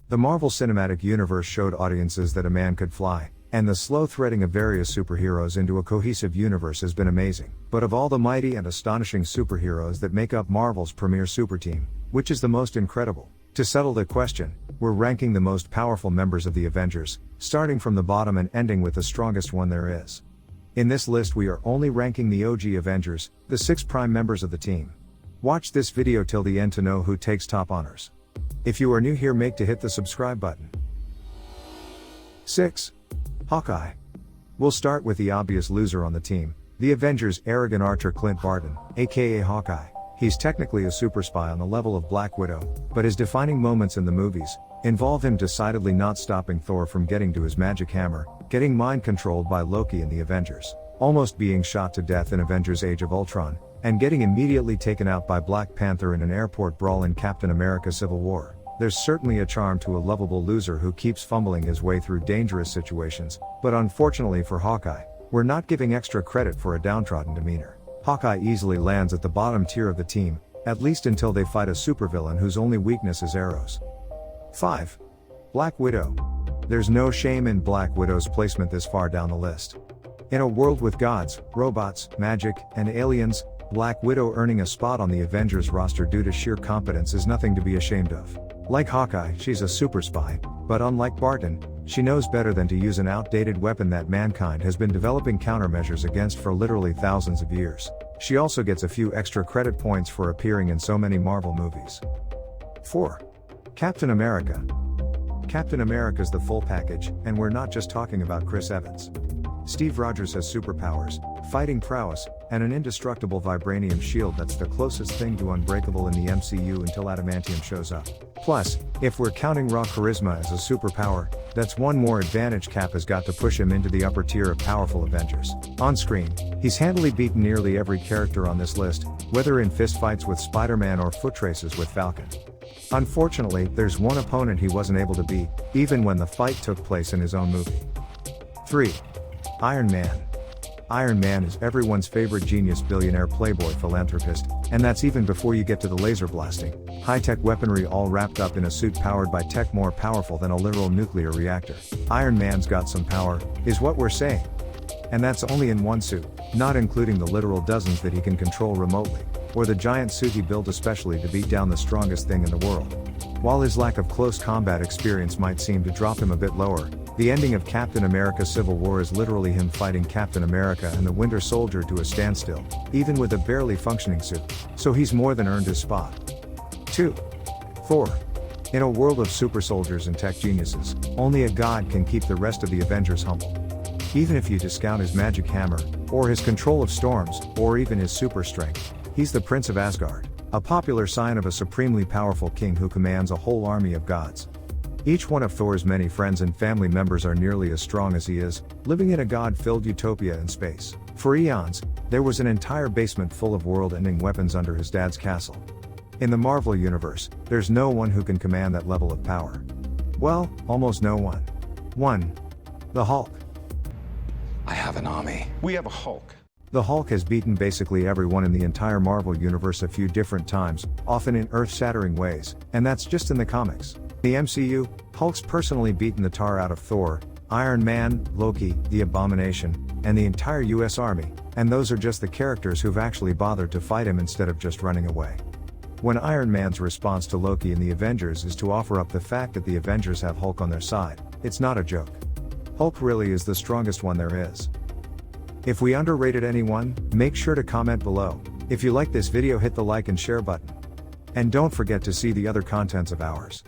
The Marvel Cinematic Universe showed audiences that a man could fly, and the slow threading of various superheroes into a cohesive universe has been amazing. But of all the mighty and astonishing superheroes that make up Marvel's premier super team, which is the most incredible? To settle the question, we're ranking the most powerful members of the Avengers, starting from the bottom and ending with the strongest one there is. In this list we are only ranking the OG Avengers, the 6 prime members of the team. Watch this video till the end to know who takes top honors. If you are new here, make to hit the subscribe button. 6. Hawkeye. We'll start with the obvious loser on the team, the Avengers' arrogant archer Clint Barton, aka Hawkeye. He's technically a super spy on the level of Black Widow, but his defining moments in the movies involve him decidedly not stopping Thor from getting to his magic hammer, getting mind controlled by Loki in the Avengers, almost being shot to death in Avengers Age of Ultron, and getting immediately taken out by Black Panther in an airport brawl in Captain America Civil War. There's certainly a charm to a lovable loser who keeps fumbling his way through dangerous situations, but unfortunately for Hawkeye, we're not giving extra credit for a downtrodden demeanor. Hawkeye easily lands at the bottom tier of the team, at least until they fight a supervillain whose only weakness is arrows. 5. Black Widow. There's no shame in Black Widow's placement this far down the list. In a world with gods, robots, magic, and aliens, Black Widow earning a spot on the Avengers roster due to sheer competence is nothing to be ashamed of. Like Hawkeye, she's a super spy, but unlike Barton, she knows better than to use an outdated weapon that mankind has been developing countermeasures against for literally thousands of years. She also gets a few extra credit points for appearing in so many Marvel movies. 4. Captain America. Captain America's the full package, and we're not just talking about Chris Evans. Steve Rogers has superpowers, fighting prowess, and an indestructible vibranium shield that's the closest thing to unbreakable in the MCU until adamantium shows up. Plus, if we're counting raw charisma as a superpower, that's one more advantage Cap has got to push him into the upper tier of powerful Avengers. On screen, he's handily beaten nearly every character on this list, whether in fistfights with Spider-Man or foot races with Falcon. Unfortunately, there's one opponent he wasn't able to beat, even when the fight took place in his own movie. 3. Iron Man. Iron Man is everyone's favorite genius billionaire playboy philanthropist, and that's even before you get to the laser blasting, high-tech weaponry all wrapped up in a suit powered by tech more powerful than a literal nuclear reactor. Iron Man's got some power, is what we're saying. And that's only in one suit, not including the literal dozens that he can control remotely, or the giant suit he built especially to beat down the strongest thing in the world. While his lack of close combat experience might seem to drop him a bit lower, the ending of Captain America Civil War is literally him fighting Captain America and the Winter Soldier to a standstill, even with a barely functioning suit, so he's more than earned his spot. 2. Thor. In a world of super soldiers and tech geniuses, only a god can keep the rest of the Avengers humble. Even if you discount his magic hammer, or his control of storms, or even his super strength, he's the Prince of Asgard, a popular sign of a supremely powerful king who commands a whole army of gods. Each one of Thor's many friends and family members are nearly as strong as he is, living in a god-filled utopia in space. For eons, there was an entire basement full of world-ending weapons under his dad's castle. In the Marvel Universe, there's no one who can command that level of power. Well, almost no one. 1. The Hulk. I have an army. We have a Hulk. The Hulk has beaten basically everyone in the entire Marvel Universe a few different times, often in earth-shattering ways, and that's just in the comics. In the MCU, Hulk's personally beaten the tar out of Thor, Iron Man, Loki, the Abomination, and the entire US Army, and those are just the characters who've actually bothered to fight him instead of just running away. When Iron Man's response to Loki in the Avengers is to offer up the fact that the Avengers have Hulk on their side, it's not a joke. Hulk really is the strongest one there is. If we underrated anyone, make sure to comment below. If you like this video, hit the like and share button. And don't forget to see the other contents of ours.